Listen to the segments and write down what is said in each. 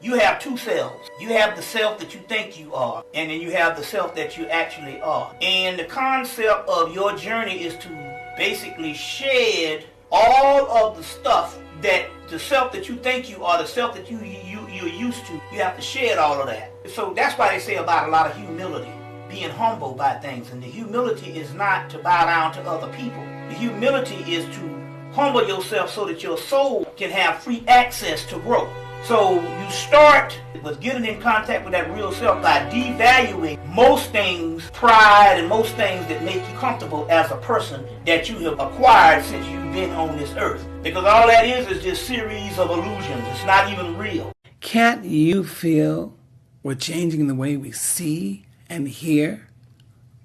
You have two selves. You have the self that you think you are, and then you have the self that you actually are. And the concept of your journey is to basically shed all of the stuff that the self that you think you are, the self that you're used to. You have to shed all of that. So that's why they say about a lot of humility, being humble by things. And the humility is not to bow down to other people. The humility is to humble yourself so that your soul can have free access to grow. So you start with getting in contact with that real self by devaluing most things, pride and most things that make you comfortable as a person that you have acquired since you've been on this earth. Because all that is just series of illusions. It's not even real. Can't you feel we're changing the way we see and hear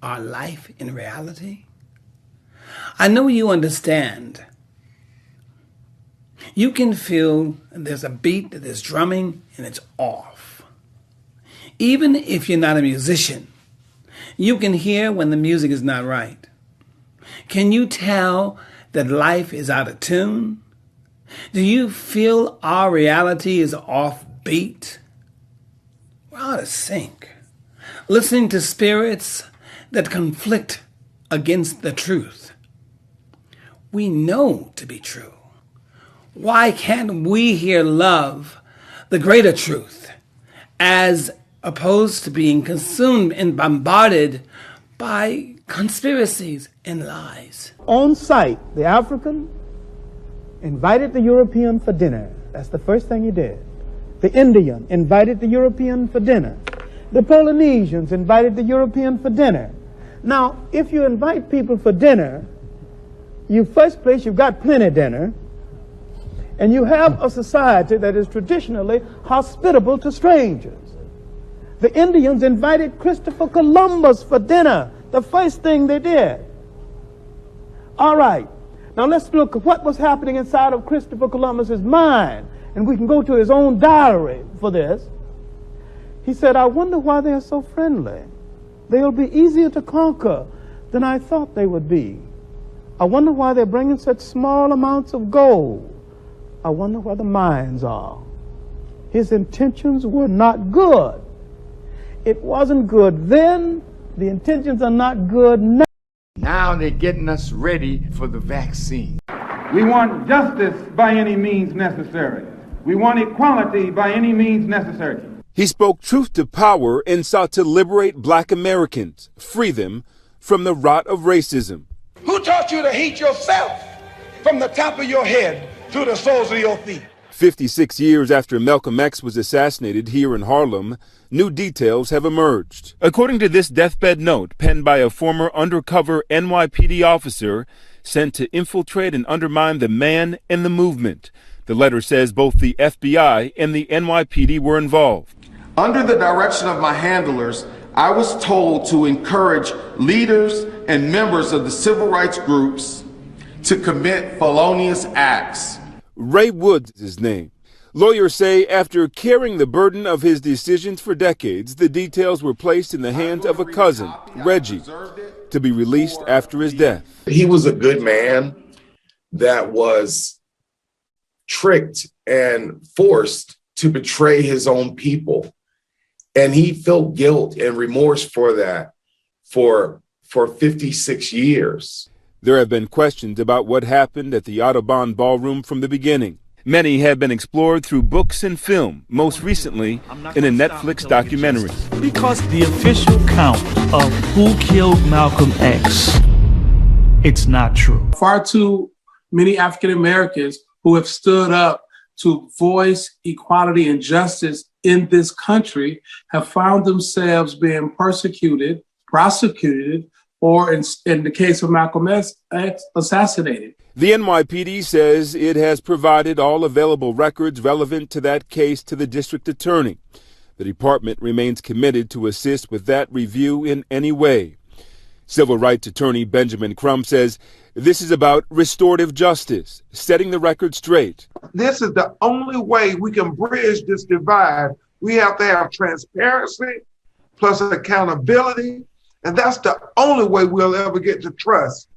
our life in reality? I know you understand. You can feel there's a beat, there's drumming, and it's off. Even if you're not a musician, you can hear when the music is not right. Can you tell that life is out of tune? Do you feel our reality is off beat? We're out of sync. Listening to spirits that conflict against the truth. We know to be true. Why can't we hear love, the greater truth, as opposed to being consumed and bombarded by conspiracies and lies? On site, the African invited the European for dinner. That's the first thing he did. The Indian invited the European for dinner. The Polynesians invited the European for dinner. Now, if you invite people for dinner, first place, you've got plenty dinner. And you have a society that is traditionally hospitable to strangers. The Indians invited Christopher Columbus for dinner, the first thing they did. All right, now let's look at what was happening inside of Christopher Columbus's mind. And we can go to his own diary for this. He said, I wonder why they're so friendly. They'll be easier to conquer than I thought they would be. I wonder why they're bringing such small amounts of gold. I wonder where the mines are. His intentions were not good. It wasn't good then. The intentions are not good now. Now they're getting us ready for the vaccine. We want justice by any means necessary. We want equality by any means necessary. He spoke truth to power and sought to liberate black Americans, free them from the rot of racism. Who taught you to hate yourself from the top of your head to the soles of your feet? 56 years after Malcolm X was assassinated here in Harlem, new details have emerged. According to this deathbed note penned by a former undercover NYPD officer sent to infiltrate and undermine the man and the movement, the letter says both the FBI and the NYPD were involved. Under the direction of my handlers, I was told to encourage leaders and members of the civil rights groups to commit felonious acts. Ray Woods is his name. Lawyers say after carrying the burden of his decisions for decades, the details were placed in the hands of a cousin, Reggie, to be released after his death. He was a good man that was tricked and forced to betray his own people. And he felt guilt and remorse for that for 56 years. There have been questions about what happened at the Audubon Ballroom from the beginning. Many have been explored through books and film, most recently in a Netflix documentary. Because the official count of who killed Malcolm X, it's not true. Far too many African Americans who have stood up to voice equality and justice in this country have found themselves being persecuted, prosecuted, or in the case of Malcolm X, assassinated. The NYPD says it has provided all available records relevant to that case to the district attorney. The department remains committed to assist with that review in any way. Civil rights attorney Benjamin Crump says this is about restorative justice, setting the record straight. This is the only way we can bridge this divide. We have to have transparency plus accountability. And that's the only way we'll ever get to trust.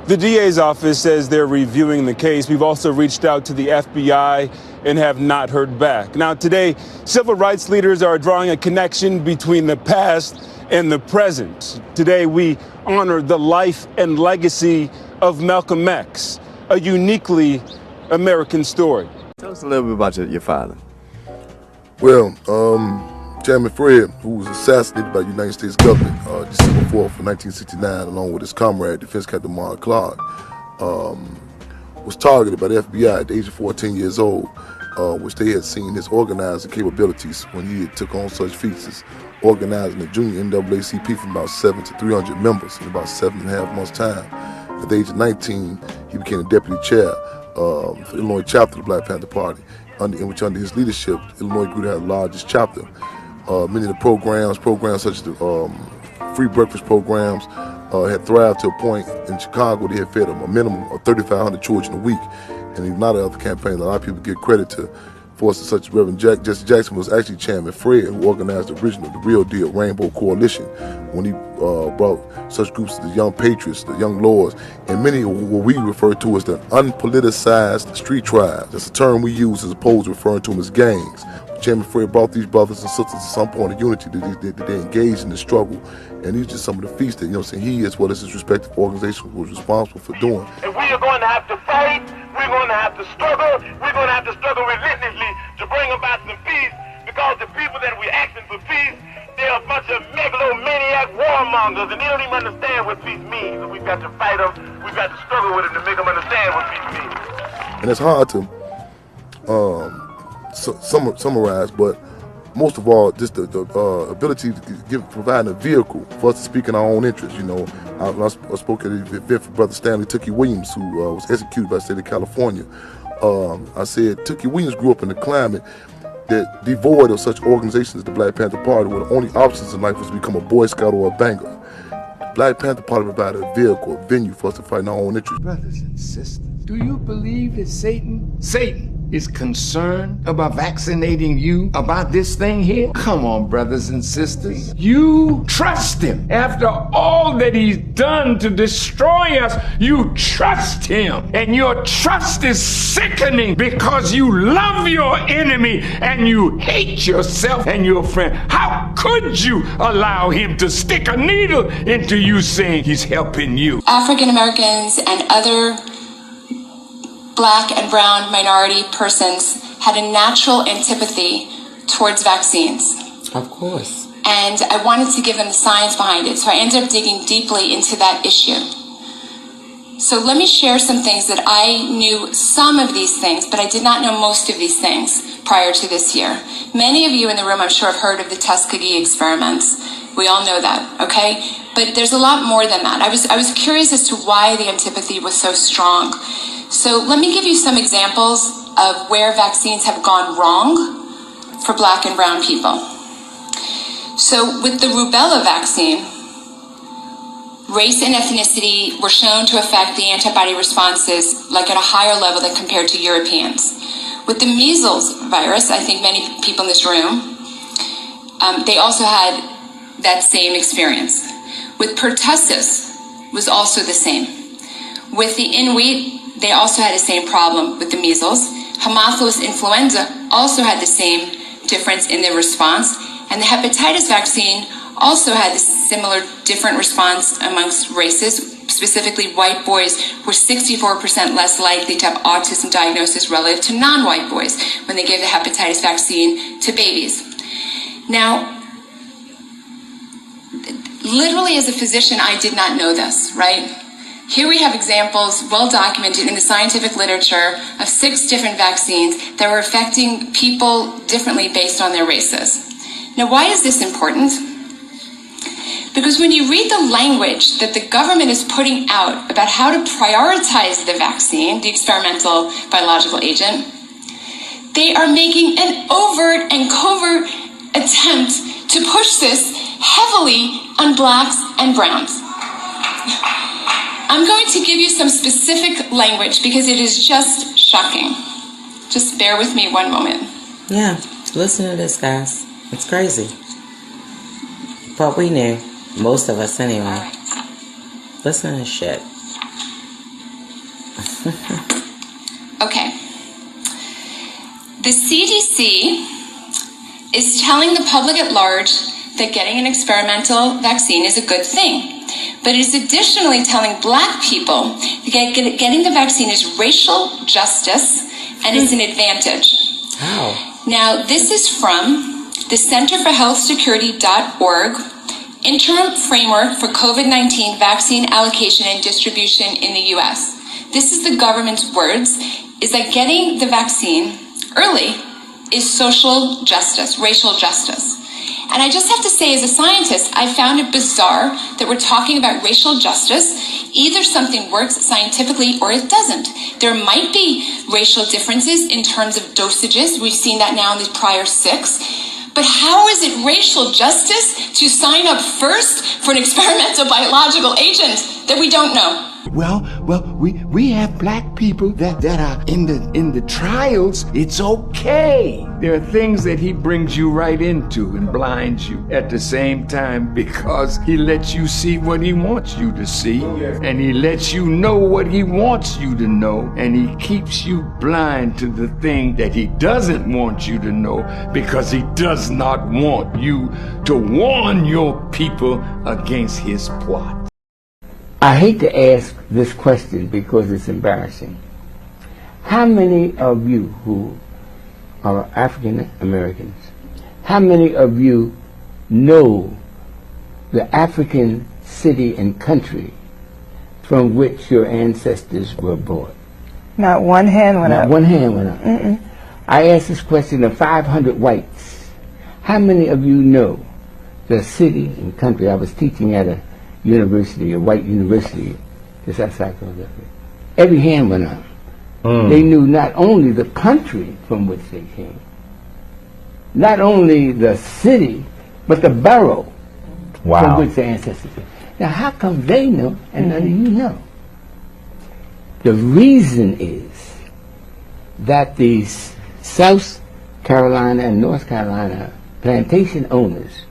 The DA's office says they're reviewing the case. We've also reached out to the FBI and have not heard back. Now, today, civil rights leaders are drawing a connection between the past and the present. Today, we honor the life and legacy of Malcolm X, a uniquely American story. Tell us a little bit about your father. Well, Chairman Fred, who was assassinated by the United States government December 4th of 1969, along with his comrade, Defense Captain Mark Clark, was targeted by the FBI at the age of 14 years old, which they had seen his organizing capabilities when he took on such feats as organizing the junior NAACP from about 7 to 300 members in about 7.5 months' time. At the age of 19, he became the deputy chair for the Illinois chapter of the Black Panther Party, in which under his leadership, Illinois grew to have the largest chapter. Many of the programs such as the free breakfast programs had thrived to a point in Chicago they had fed a minimum of 3,500 children a week. And in a lot of other campaigns, a lot of people give credit to forces such as Reverend Jesse Jackson was actually Chairman Fred, who organized the original, the Real Deal Rainbow Coalition, when he brought such groups as the Young Patriots, the Young Lords, and many of what we refer to as the unpoliticized street tribes. That's a term we use as opposed to referring to them as gangs. Chairman Fred brought these brothers and sisters to some point of unity that they engaged in the struggle. And these are just some of the feats that, he as well as his respective organization was responsible for doing. And we are going to have to fight, we're going to have to struggle, we're going to have to struggle relentlessly to bring about some peace, because the people that we're asking for peace, they're a bunch of megalomaniac warmongers, and they don't even understand what peace means. And we've got to fight them, we've got to struggle with them to make them understand what peace means. And it's hard to summarize, but most of all, just the ability to provide a vehicle for us to speak in our own interest. I spoke at an event for Brother Stanley Tookie Williams, who was executed by the state of California. I said Tookie Williams grew up in a climate that devoid of such organizations as the Black Panther Party, where the only options in life was to become a Boy Scout or a banger. The Black Panther Party provided a vehicle, a venue for us to fight in our own interest. Brothers and sisters, do you believe that Satan is concerned about vaccinating you about this thing here? Come on, brothers and sisters. You trust him. After all that he's done to destroy us, you trust him. And your trust is sickening because you love your enemy and you hate yourself and your friend. How could you allow him to stick a needle into you saying he's helping you? African Americans and other Black and brown minority persons had a natural antipathy towards vaccines. Of course. And I wanted to give them the science behind it, so I ended up digging deeply into that issue. So let me share some things that I knew some of these things, but I did not know most of these things prior to this year. Many of you in the room, I'm sure, have heard of the Tuskegee experiments. We all know that, okay? But there's a lot more than that. I was curious as to why the antipathy was so strong. So let me give you some examples of where vaccines have gone wrong for Black and brown people. So with the rubella vaccine, race and ethnicity were shown to affect the antibody responses like at a higher level than compared to Europeans. With the measles virus, I think many people in this room, they also had that same experience. With pertussis was also the same. With the Inuit, they also had the same problem with the measles. Haemophilus influenza also had the same difference in their response. And the hepatitis vaccine also had a similar different response amongst races. Specifically, white boys were 64% less likely to have autism diagnosis relative to non-white boys when they gave the hepatitis vaccine to babies. Now, literally as a physician, I did not know this, right? Here we have examples well documented in the scientific literature of 6 different vaccines that were affecting people differently based on their races. Now, why is this important? Because when you read the language that the government is putting out about how to prioritize the vaccine, the experimental biological agent, they are making an overt and covert attempt to push this heavily on Blacks and Browns. I'm going to give you some specific language because it is just shocking. Just bear with me one moment. Yeah, listen to this, guys. It's crazy. But we knew. Most of us anyway. Listen to this shit. Okay. The CDC is telling the public at large that getting an experimental vaccine is a good thing. But it is additionally telling Black people that getting the vaccine is racial justice and it's an advantage. How? Now, this is from the Center for Health Security.org, Interim Framework for COVID-19 Vaccine Allocation and Distribution in the U.S. This is the government's words, is that getting the vaccine early is social justice, racial justice. And I just have to say, as a scientist, I found it bizarre that we're talking about racial justice. Either something works scientifically or it doesn't. There might be racial differences in terms of dosages. We've seen that now in the prior 6. But how is it racial justice to sign up first for an experimental biological agent that we don't know? Well, we have Black people that are in the trials. It's okay. There are things that he brings you right into and blinds you at the same time because he lets you see what he wants you to see, and he lets you know what he wants you to know, and he keeps you blind to the thing that he doesn't want you to know because he does not want you to warn your people against his plot. I hate to ask this question because it's embarrassing. How many of you who are African Americans, how many of you know the African city and country from which your ancestors were born? Not one hand went up. Not one hand went up. I asked this question of 500 whites. How many of you know the city and country? I was teaching at a university, a white university, just outside Philadelphia. Every hand went up. They knew not only the country from which they came, not only the city, but the borough from which their ancestors came. Now, how come they know and none of you know? The reason is that these South Carolina and North Carolina plantation owners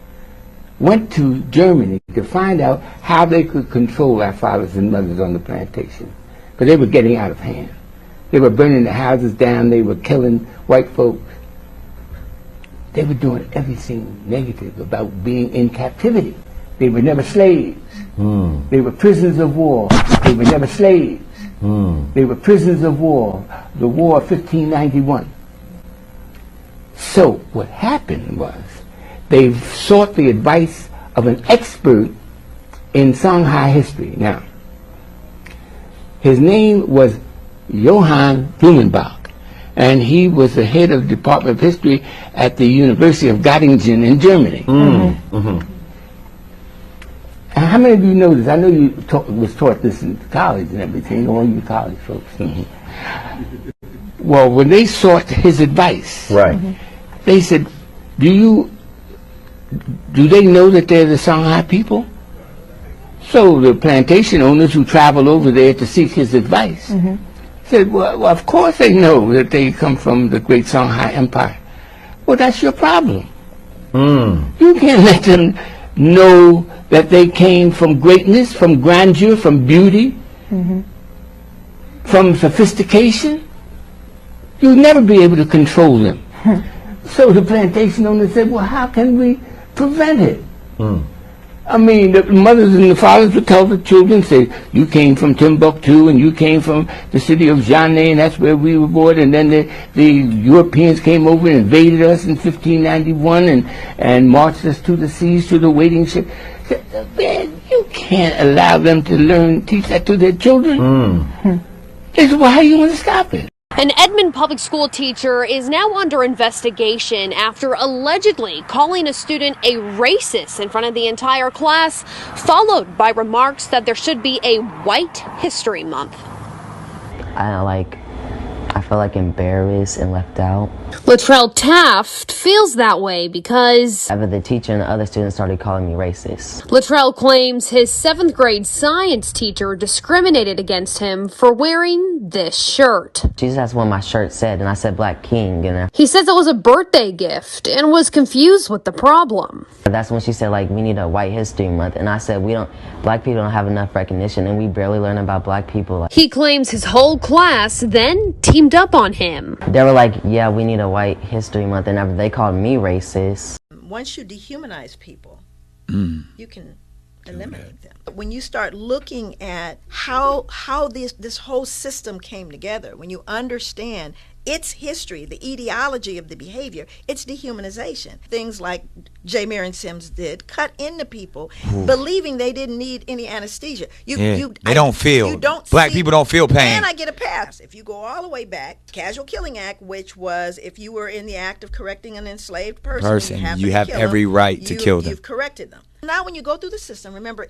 went to Germany to find out how they could control our fathers and mothers on the plantation. Because they were getting out of hand. They were burning the houses down. They were killing white folks. They were doing everything negative about being in captivity. They were never slaves. They were prisoners of war. They were never slaves. They were prisoners of war. The War of 1591. So what happened was, they sought the advice of an expert in Shanghai history. Now, his name was Johann Blumenbach, and he was the head of the Department of History at the University of Göttingen in Germany. And how many of you know this? I know you was taught this in college and everything, all you college folks. Well, when they sought his advice, they said, do they know that they're the Shanghai people? So the plantation owners who traveled over there to seek his advice said, well, of course they know that they come from the great Shanghai Empire. Well, that's your problem. You can't let them know that they came from greatness, from grandeur, from beauty, from sophistication. You'll never be able to control them. So the plantation owners said, well, how can we prevent it? I mean, the mothers and the fathers would tell the children, say, you came from Timbuktu and you came from the city of Jané and that's where we were born, and then the Europeans came over and invaded us in 1591 and marched us to the seas, to the waiting ship. Man, you can't allow them to teach that to their children. They said, well, how are you going to stop it? An Edmond public school teacher is now under investigation after allegedly calling a student a racist in front of the entire class, followed by remarks that there should be a White History Month. I feel like embarrassed and left out. Latrell Taft feels that way because The teacher and the other students started calling me racist. Latrell claims his 7th grade science teacher discriminated against him for wearing this shirt. She just asked what my shirt said, and I said Black King. And He says it was a birthday gift and was confused with the problem. that's when she said, we need a White History Month. And I said, Black people don't have enough recognition, and we barely learn about Black people. He claims his whole class then teamed up on him. They were like, yeah, we need need a White History Month and everything. They called me racist. Once you dehumanize people, you can eliminate them. But when you start looking at how this whole system came together, when you understand its history, the ideology of the behavior, it's dehumanization. Things like J. Marion Sims did, cut into people, believing they didn't need any anesthesia. They don't feel. You don't Black see, people don't feel pain. And I get a pass. If you go all the way back, Casual Killing Act, which was if you were in the act of correcting an enslaved person, you have every right to kill them. You've corrected them. Now, when you go through the system, remember,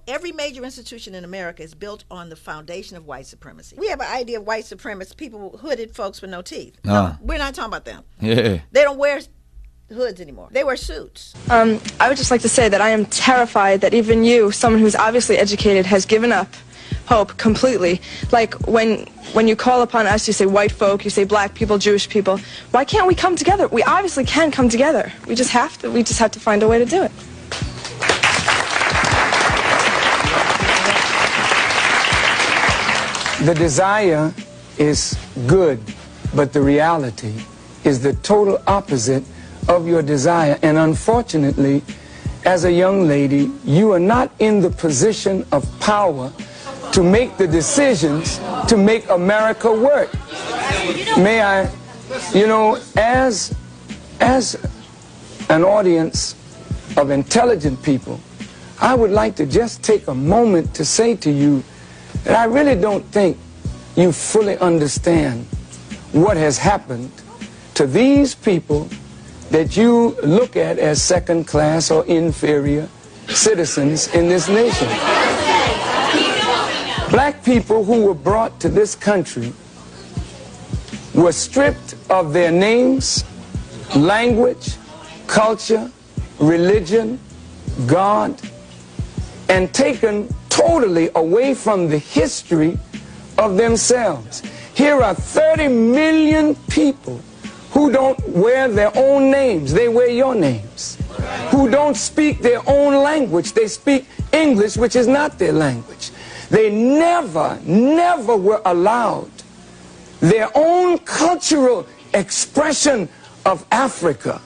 every major institution in America is built on the foundation of white supremacy. We have an idea of white supremacists, people, hooded folks with no teeth. No, we're not talking about them. Yeah. They don't wear hoods anymore. They wear suits. I would just like to say that I am terrified that even you, someone who's obviously educated, has given up hope completely. Like when you call upon us, you say white folk, you say black people, Jewish people. Why can't we come together? We obviously can come together. We just have to. We just have to find a way to do it. The desire is good, but the reality is the total opposite of your desire. And unfortunately, as a young lady, you are not in the position of power to make the decisions to make America work. May I, as an audience of intelligent people, I would like to just take a moment to say to you that I really don't think you fully understand what has happened to these people that you look at as second class or inferior citizens in this nation. Black people who were brought to this country were stripped of their names, language, culture, religion, God, and taken totally away from the history of themselves. Here are 30 million people who don't wear their own names, they wear your names. Who don't speak their own language, they speak English, which is not their language. They never were allowed their own cultural expression of Africa.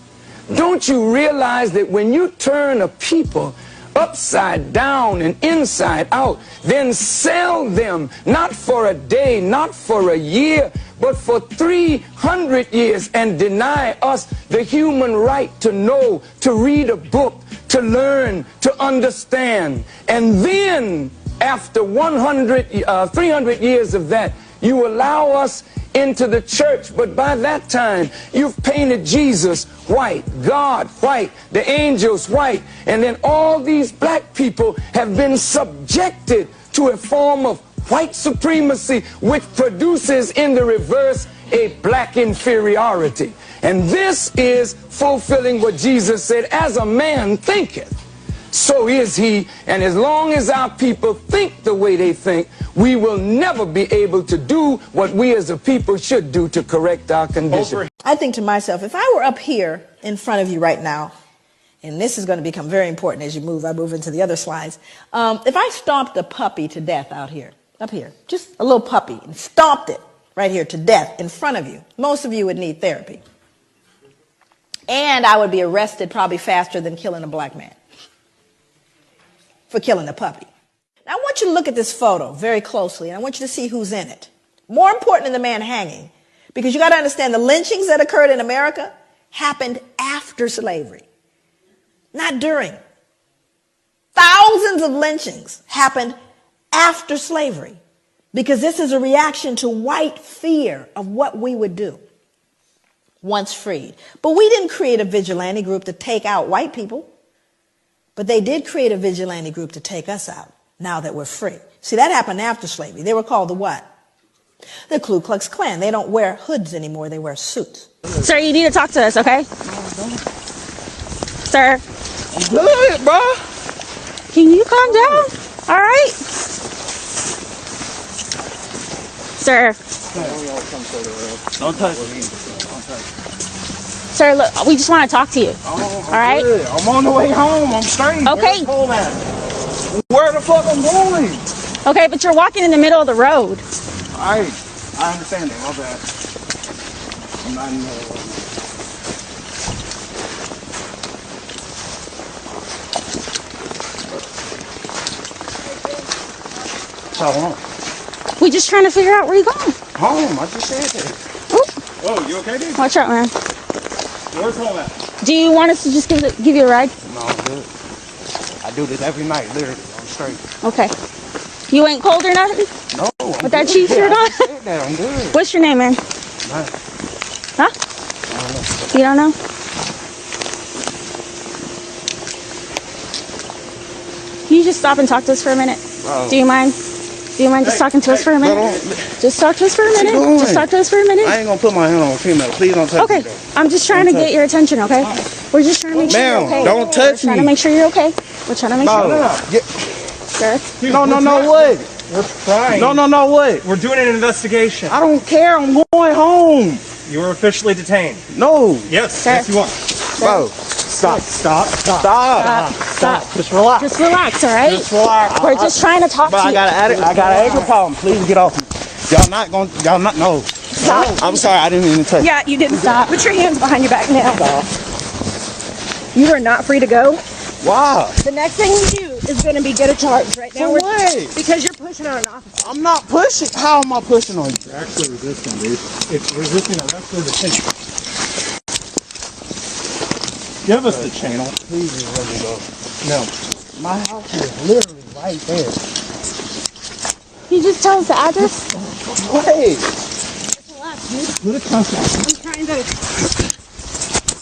Don't you realize that when you turn a people upside down and inside out, then sell them not for a day, not for a year, but for 300 years, and deny us the human right to know, to read a book, to learn, to understand. And then after 300 years of that, you allow us into the church, but by that time you've painted Jesus white, God white, the angels white, and then all these black people have been subjected to a form of white supremacy, which produces in the reverse a black inferiority. And this is fulfilling what Jesus said, as a man thinketh, so is he. And as long as our people think the way they think, we will never be able to do what we as a people should do to correct our condition. I think to myself, if I were up here in front of you right now, and this is going to become very important as I move into the other slides. If I stomped a puppy to death out here, up here, just a little puppy, and stomped it right here to death in front of you, most of you would need therapy. And I would be arrested probably faster than killing a black man for killing a puppy. Now I want you to look at this photo very closely, and I want you to see who's in it. More important than the man hanging, because you got to understand the lynchings that occurred in America happened after slavery, not during. Thousands of lynchings happened after slavery, because this is a reaction to white fear of what we would do once freed. But we didn't create a vigilante group to take out white people, but they did create a vigilante group to take us out now that we're free. See, that happened after slavery. They were called the what? The Ku Klux Klan. They don't wear hoods anymore. They wear suits. Sir, you need to talk to us, okay? Sir. I'm good, bro. Can you calm down? All right? Sir. Don't touch me. Sir, look, we just want to talk to you. Oh, all right? Good. I'm on the way home. I'm straight. Okay. Where the fuck I'm going? Okay, but you're walking in the middle of the road. All right. I understand that. My bad. I'm not in the How long? We just trying to figure out where you going. Home. I just said that. Whoa, you okay, dude? Watch out, man. Where's home at? Do you want us to just give you a ride? No, I'm good. I do this every night, literally. I'm straight. Okay. You ain't cold or nothing? No. With that cheap shirt on? I just said that. I'm good. What's your name, man? Man. Huh? I don't know. You don't know? Can you just stop and talk to us for a minute? Bro. Do you mind? Do you mind just talking to us for a minute? Just talk to us for a minute. Just talk to us for a minute. I ain't gonna put my hand on a female. Please don't touch me. Okay. I'm just trying to get your attention, okay? We're just trying to make sure you're okay. Don't touch me. We're trying to make sure you're okay. We're trying to make sure you're okay. Sir? No, what? We're trying. No, what? We're doing an investigation. I don't care. I'm going home. You are officially detained. No. Yes, yes you are. Bro. Stop. Just relax. Just relax, all right? Just relax. We're just trying to talk to you. I got an anger problem. Please get off me. No. Stop. I'm sorry, I didn't mean to touch you. Yeah, you didn't stop. Put your hands behind your back now. You are not free to go. Why? The next thing we do is going to be get a charge right now. For what? Because you're pushing on an officer. I'm not pushing. How am I pushing on you? You're actually resisting, dude. It's resisting arrest or detention. Give us the channel. Please just let me go. No. My house is literally right there. Can you just tell us the address? Wait. Relax, dude. Let it come down. I'm trying to...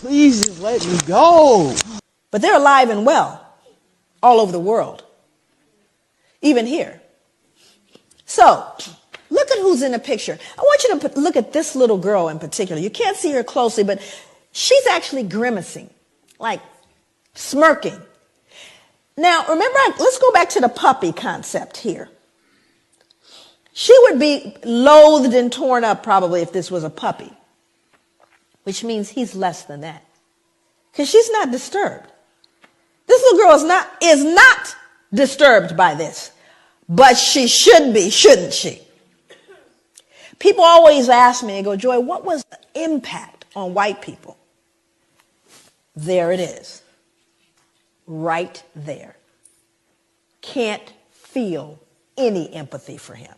Please just let me go. But they're alive and well all over the world, even here. So look at who's in the picture. I want you to look at this little girl in particular. You can't see her closely, but she's actually grimacing, like smirking. Now, remember, let's go back to the puppy concept here. She would be loathed and torn up probably if this was a puppy, which means he's less than that, because she's not disturbed. This little girl is not disturbed by this, but she should be, shouldn't she? People always ask me, they go, Joy, what was the impact on white people? There it is. Right there. Can't feel any empathy for him.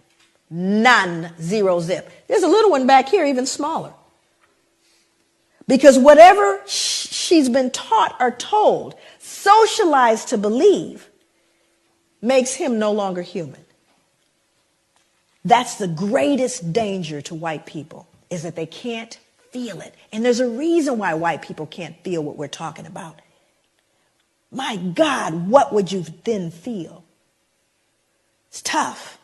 None, zero, zip. There's a little one back here, even smaller. Because whatever she's been taught or told, socialized to believe, makes him no longer human. That's the greatest danger to white people, is that they can't feel it. And there's a reason why white people can't feel what we're talking about. My God, what would you then feel? It's tough.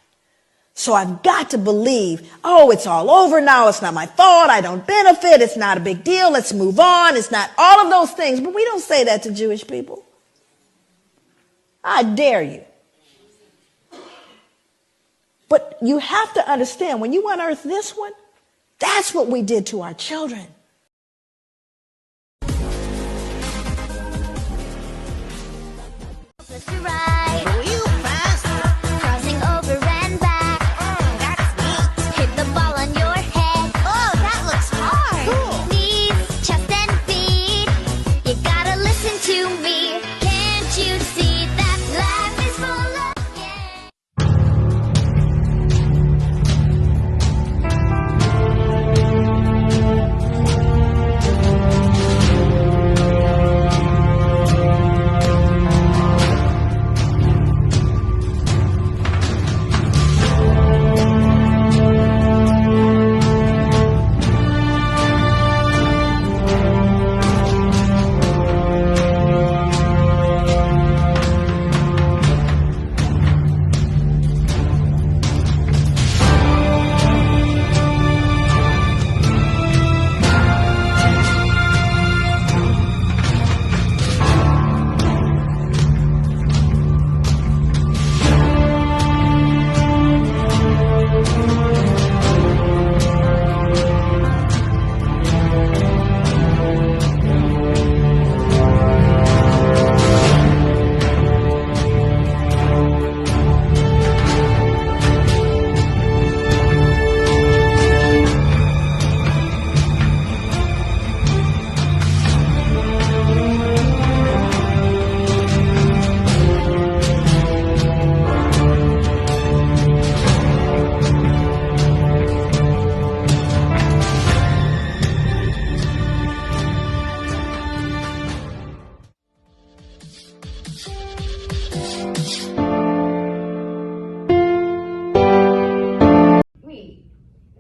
So I've got to believe, oh, it's all over now. It's not my fault. I don't benefit. It's not a big deal. Let's move on. It's not all of those things. But we don't say that to Jewish people. I dare you. But you have to understand, when you unearth this one, that's what we did to our children.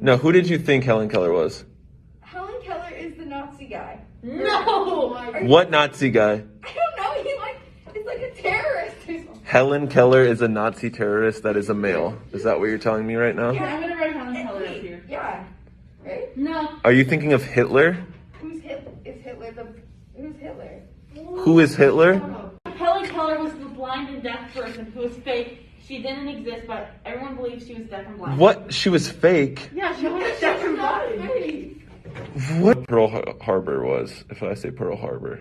No, who did you think Helen Keller was? Helen Keller is the Nazi guy. No! What Nazi guy? I don't know. He's like a terrorist or something. Helen Keller is a Nazi terrorist that is a male. Is that what you're telling me right now? Yeah, I'm gonna write Helen Keller up here. Yeah. Right? No. Are you thinking of Hitler? Who's Hitler? Is Hitler the... Who's Hitler? Who is Hitler? Helen Keller was the blind and deaf person who was fake. She didn't exist, but everyone believes she was deaf and blind. What? She was fake? Yeah, she was deaf and blind. What Pearl Harbor was, if I say Pearl Harbor.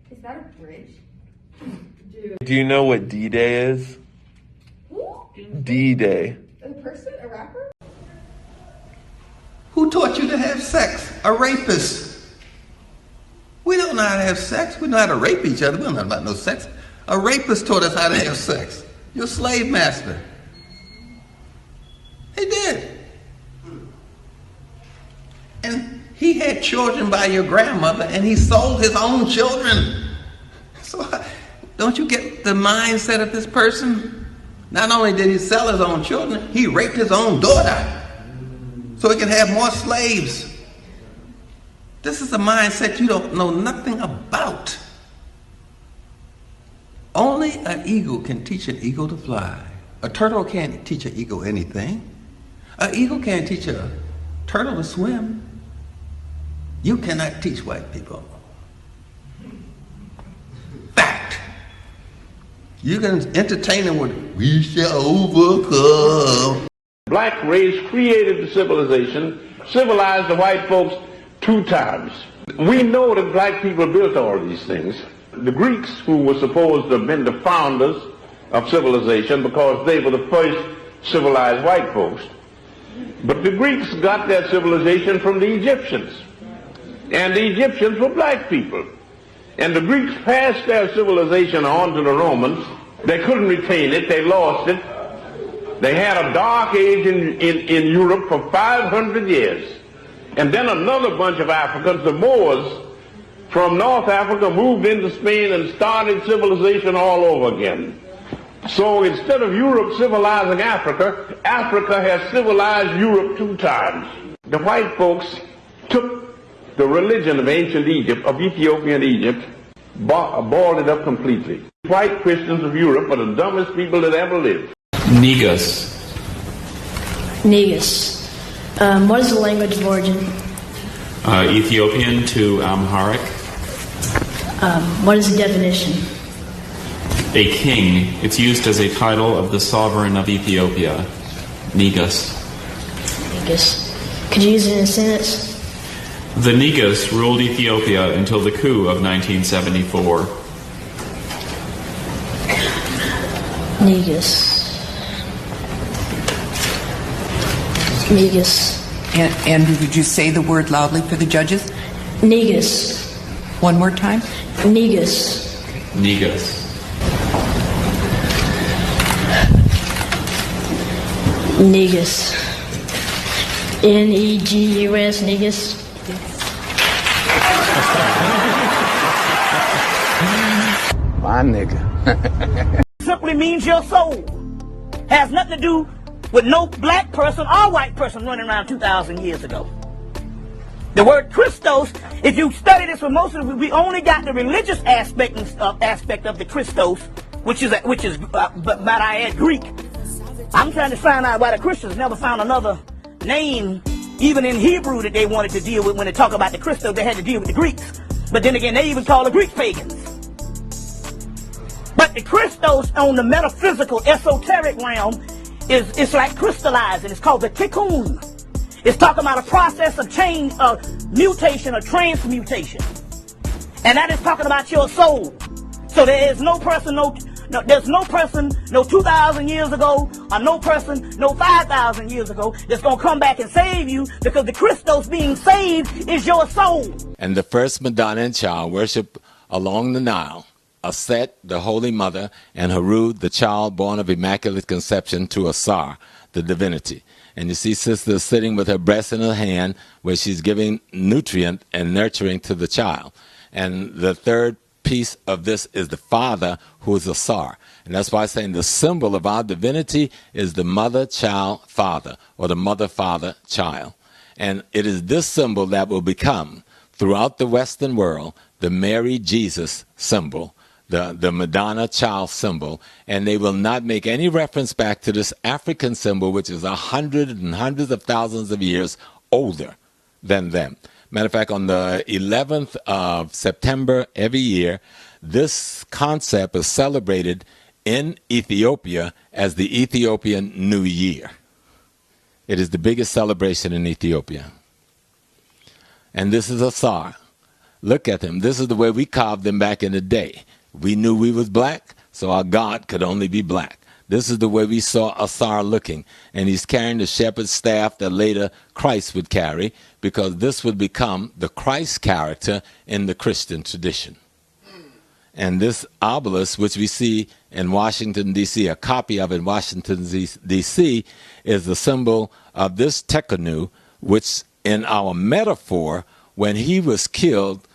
Is that a bridge? Dude. Do you know what D-Day is? Who? D-Day. A person? A rapper? Who taught you to have sex? A rapist. We don't know how to have sex. We know how to rape each other. We don't know about no sex. A rapist taught us how to have sex. Your slave master. He did. And he had children by your grandmother, and he sold his own children. So don't you get the mindset of this person? Not only did he sell his own children, he raped his own daughter so he can have more slaves. This is a mindset you don't know nothing about. Only an eagle can teach an eagle to fly. A turtle can't teach an eagle anything. An eagle can't teach a turtle to swim. You cannot teach white people. Fact. You can entertain them with, we shall overcome. Black race created the civilization, civilized the white folks 2 times. We know that black people built all these things. The Greeks, who were supposed to have been the founders of civilization because they were the first civilized white folks. But the Greeks got their civilization from the Egyptians. And the Egyptians were black people. And the Greeks passed their civilization on to the Romans. They couldn't retain it. They lost it. They had a dark age in Europe for 500 years. And then another bunch of Africans, the Moors, from North Africa moved into Spain and started civilization all over again. So instead of Europe civilizing Africa, Africa has civilized Europe 2 times. The white folks took the religion of ancient Egypt, of Ethiopian Egypt, boiled it up completely. White Christians of Europe are the dumbest people that ever lived. Negus. Negus. What is the language of origin? Ethiopian to Amharic. What is the definition? A king. It's used as a title of the sovereign of Ethiopia. Negus. Negus. Could you use it in a sentence? The Negus ruled Ethiopia until the coup of 1974. Negus. Negus. Andrew, would you say the word loudly for the judges? Negus. One more time. Negus. Negus. Negus. Negus. Negus. My nigga. Simply means your soul. Has nothing to do with no black person or white person running around 2,000 years ago. The word Christos, if you study this for most of it, we only got the religious aspect of the Christos, which is but might I add, Greek. I'm trying to find out why the Christians never found another name, even in Hebrew, that they wanted to deal with. When they talk about the Christos, they had to deal with the Greeks. But then again, they even call the Greeks pagans. But the Christos on the metaphysical, esoteric realm, it's like crystallizing. It's called the tikkun. It's talking about a process of change, of mutation, or transmutation. And that is talking about your soul. So there is no person, there's no person, no 2,000 years ago, or no person, no 5,000 years ago, that's going to come back and save you, because the Christos being saved is your soul. And the first Madonna and child worship along the Nile, Aset, the Holy Mother, and Harud, the child born of Immaculate Conception, to Asar, the divinity. And you see Sister sitting with her breast in her hand, where she's giving nutrient and nurturing to the child. And the third piece of this is the father, who is a Sar. And that's why I'm saying the symbol of our divinity is the mother, child, father, or the mother, father, child. And it is this symbol that will become, throughout the Western world, the Mary Jesus symbol, the Madonna child symbol. And they will not make any reference back to this African symbol, which is hundreds and hundreds of thousands of years older than them. Matter of fact, on the 11th of September every year, this concept is celebrated in Ethiopia as the Ethiopian New Year. It is the biggest celebration in Ethiopia. And this is a Sar. Look at him. This is the way we carved them back in the day. We knew we was black, so our God could only be black. This is the way we saw Asar looking. And he's carrying the shepherd's staff that later Christ would carry, because this would become the Christ character in the Christian tradition. And this obelisk, which we see in Washington, D.C., a copy of it in Washington, D.C., is the symbol of this Tekanu, which in our metaphor, when he was killed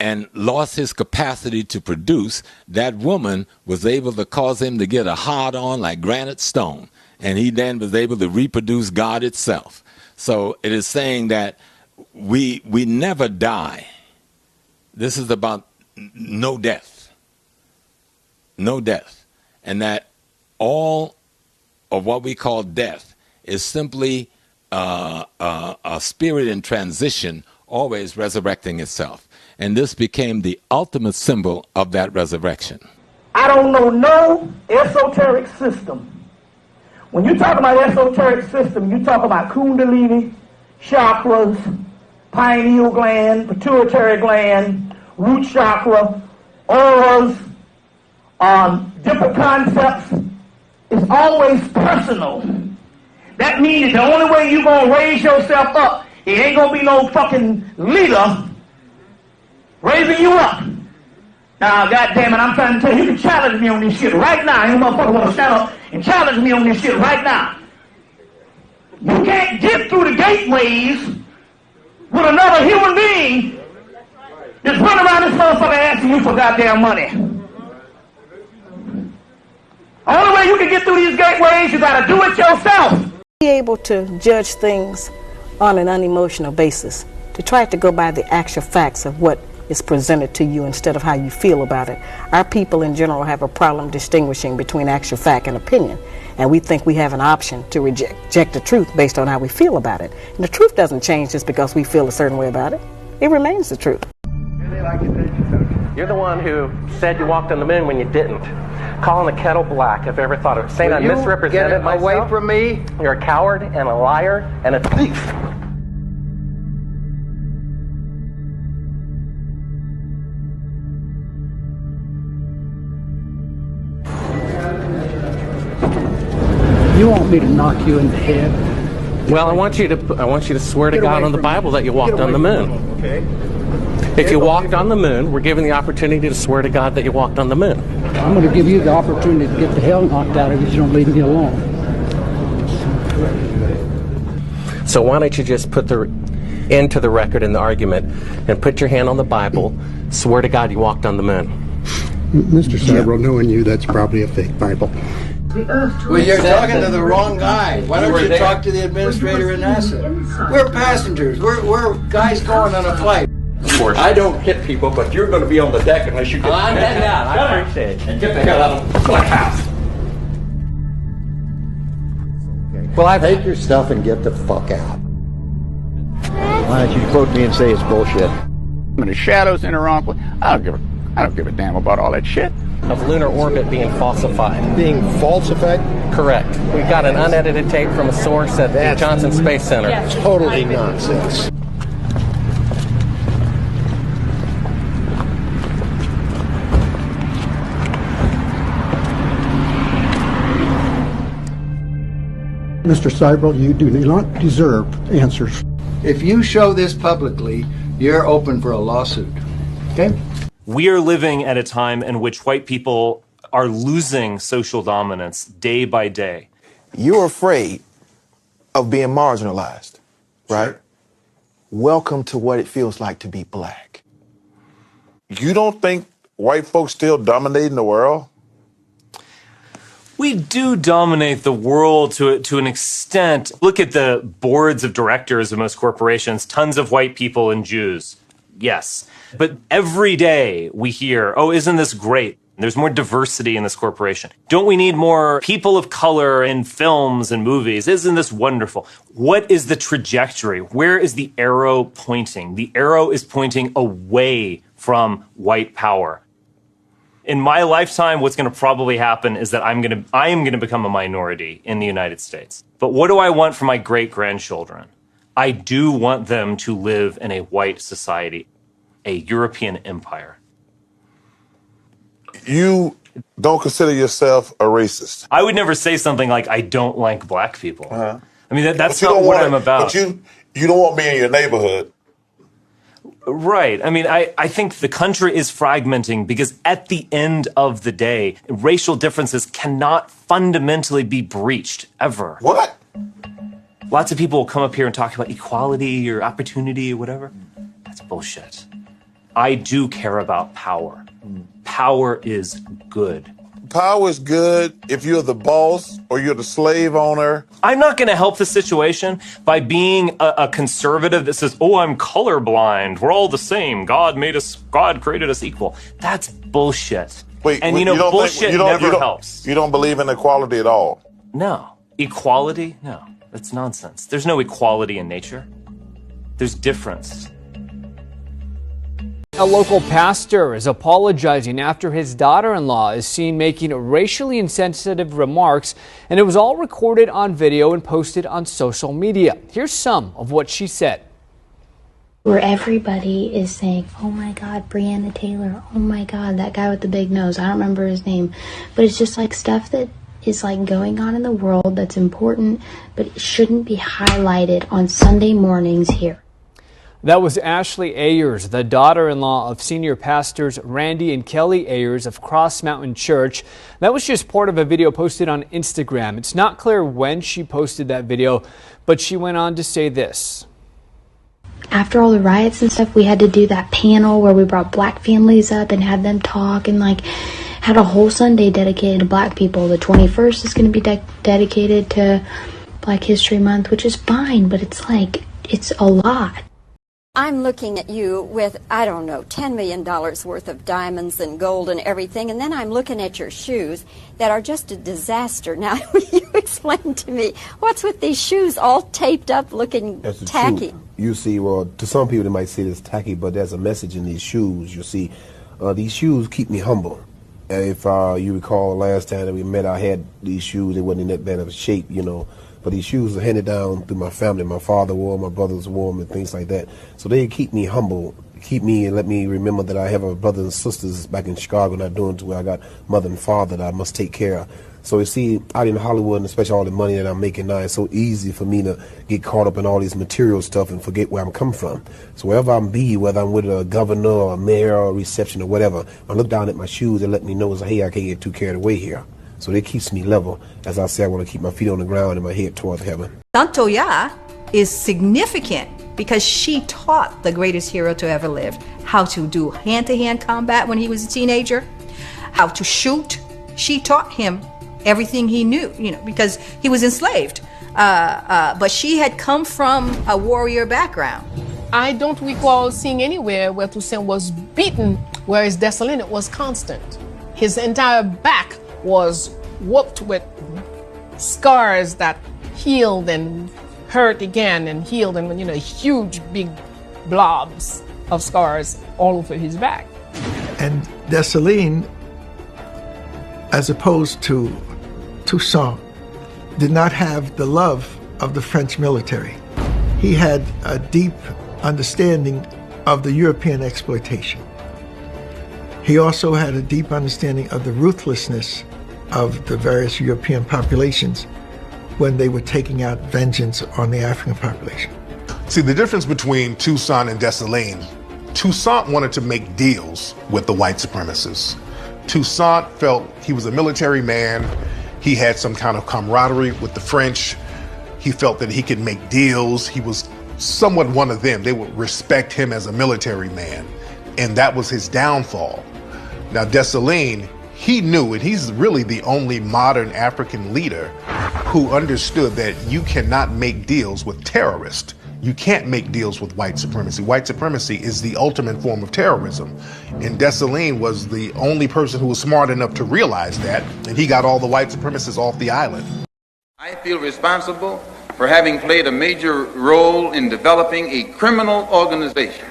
and lost his capacity to produce, that woman was able to cause him to get a hard-on like granite stone. And he then was able to reproduce God itself. So it is saying that we never die. This is about no death. No death. And that all of what we call death is simply a spirit in transition, always resurrecting itself. And this became the ultimate symbol of that resurrection. I don't know no esoteric system. When you talk about esoteric system, you talk about kundalini, chakras, pineal gland, pituitary gland, root chakra, auras, different concepts. It's always personal. That means the only way you're going to raise yourself up, it ain't going to be no fucking leader raising you up. Now, goddamn it, I'm trying to tell you, you can challenge me on this shit right now. Any motherfucker want to stand up and challenge me on this shit right now. You can't get through the gateways with another human being that's running around this motherfucker asking you for goddamn money. The only way you can get through these gateways, you gotta do it yourself. Be able to judge things on an unemotional basis, to try to go by the actual facts of what is presented to you instead of how you feel about it. Our people in general have a problem distinguishing between actual fact and opinion, and we think we have an option to reject the truth based on how we feel about it. And the truth doesn't change just because we feel a certain way about it. It remains the truth. You're the one who said you walked on the moon when you didn't. Calling the kettle black, if I ever thought of it. Saying I misrepresented myself. Away from me. You're a coward and a liar and a thief. You want me to knock you in the head? Well, I want you to swear to God on the Bible that you walked on the moon. Okay. If you walked on the moon, we're given the opportunity to swear to God that you walked on the moon. I'm going to give you the opportunity to get the hell knocked out of you if you don't leave me alone. So why don't you just put the end to the record in the argument and put your hand on the Bible, swear to God you walked on the moon. Mr. Sabro, knowing you, that's probably a fake Bible. Well, you're talking to the wrong guy. Why don't you talk to the administrator in NASA? We're passengers. We're guys going on a flight. Of course. I don't hit people, but you're going to be on the deck unless you get I'm heading out. I appreciate it. And get the hell out of the house. Well, take your stuff and get the fuck out. Why don't you quote me and say it's bullshit? And the shadows in the wrong place. I don't give a damn about all that shit. Of lunar orbit being falsified. Being falsified? Correct. We've got an unedited tape from a source at the Johnson Space Center. Yes. Totally nonsense. Mr. Seibel, you do not deserve answers. If you show this publicly, you're open for a lawsuit. Okay? We are living at a time in which white people are losing social dominance day by day. You're afraid of being marginalized, right? Welcome to what it feels like to be black. You don't think white folks still dominating the world? We do dominate the world to an extent. Look at the boards of directors of most corporations, tons of white people and Jews. Yes. But every day we hear, oh, isn't this great? There's more diversity in this corporation. Don't we need more people of color in films and movies? Isn't this wonderful? What is the trajectory? Where is the arrow pointing? The arrow is pointing away from white power. In my lifetime, what's going to probably happen is that I am going to become a minority in the United States. But what do I want for my great-grandchildren? I do want them to live in a white society, a European empire. You don't consider yourself a racist? I would never say something like, I don't like black people. I mean, that's not what I'm about. But you don't want me in your neighborhood. Right. I mean, I think the country is fragmenting because at the end of the day, racial differences cannot fundamentally be breached, ever. What? Lots of people will come up here and talk about equality or opportunity or whatever. That's bullshit. I do care about power. Power is good. Power is good if you're the boss or you're the slave owner. I'm not going to help the situation by being a conservative that says, oh, I'm colorblind. We're all the same. God created us equal. That's bullshit. Wait, and bullshit never helps. You don't believe in equality at all? No. Equality? No. That's nonsense. There's no equality in nature. There's difference. A local pastor is apologizing after his daughter-in-law is seen making racially insensitive remarks, and it was all recorded on video and posted on social media. Here's some of what she said. Where everybody is saying, oh my God, Breonna Taylor, oh my God, that guy with the big nose, I don't remember his name, but it's just like stuff that is like going on in the world that's important, but it shouldn't be highlighted on Sunday mornings here. That was Ashley Ayers, the daughter-in-law of senior pastors Randy and Kelly Ayers of Cross Mountain Church. That was just part of a video posted on Instagram. It's not clear when she posted that video, but she went on to say this. After all the riots and stuff, we had to do that panel where we brought black families up and had them talk and like had a whole Sunday dedicated to black people. The 21st is going to be dedicated to Black History Month, which is fine, but it's like, it's a lot. I'm looking at you with, I don't know, $10 million worth of diamonds and gold and everything, and then I'm looking at your shoes that are just a disaster. Now, you explain to me, what's with these shoes all taped up looking tacky? Truth. You see, well, to some people they might say it's tacky, but there's a message in these shoes. You see, these shoes keep me humble. If you recall last time that we met, I had these shoes. They wasn't in that bad of shape, you know. But these shoes are handed down through my family. My father wore them, my brothers wore them, and things like that. So they keep me humble, keep me and let me remember that I have a brothers and sisters back in Chicago, not doing to where I got mother and father that I must take care of. So you see, out in Hollywood, and especially all the money that I'm making now, it's so easy for me to get caught up in all this material stuff and forget where I'm coming from. So wherever I'm whether I'm with a governor or a mayor or a reception or whatever, I look down at my shoes and let me know, hey, I can't get too carried away here. So it keeps me level. As I say, I want to keep my feet on the ground and my head towards heaven. Santoya is significant because she taught the greatest hero to ever live how to do hand-to-hand combat when he was a teenager, how to shoot. She taught him everything he knew, you know, because he was enslaved. But she had come from a warrior background. I don't recall seeing anywhere where Toussaint was beaten, whereas Dessalines was constant. His entire back was whooped with scars that healed and hurt again and healed, and you know, huge big blobs of scars all over his back. And Dessalines, as opposed to Toussaint, did not have the love of the French military. He had a deep understanding of the European exploitation. He also had a deep understanding of the ruthlessness of the various European populations when they were taking out vengeance on the African population. See, the difference between Toussaint and Dessalines, Toussaint wanted to make deals with the white supremacists. Toussaint felt he was a military man. He had some kind of camaraderie with the French. He felt that he could make deals. He was somewhat one of them. They would respect him as a military man. And that was his downfall. Now, Dessalines, he knew, and he's really the only modern African leader who understood that you cannot make deals with terrorists. You can't make deals with white supremacy. White supremacy is the ultimate form of terrorism. And Dessalines was the only person who was smart enough to realize that, and he got all the white supremacists off the island. I feel responsible for having played a major role in developing a criminal organization.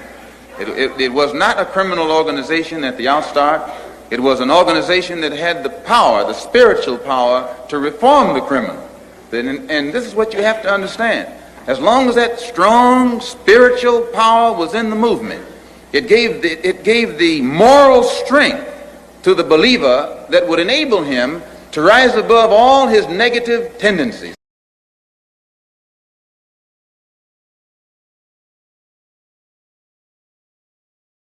It was not a criminal organization at the outstart. It was an organization that had the power, the spiritual power, to reform the criminal. And this is what you have to understand. As long as that strong spiritual power was in the movement, it gave the moral strength to the believer that would enable him to rise above all his negative tendencies.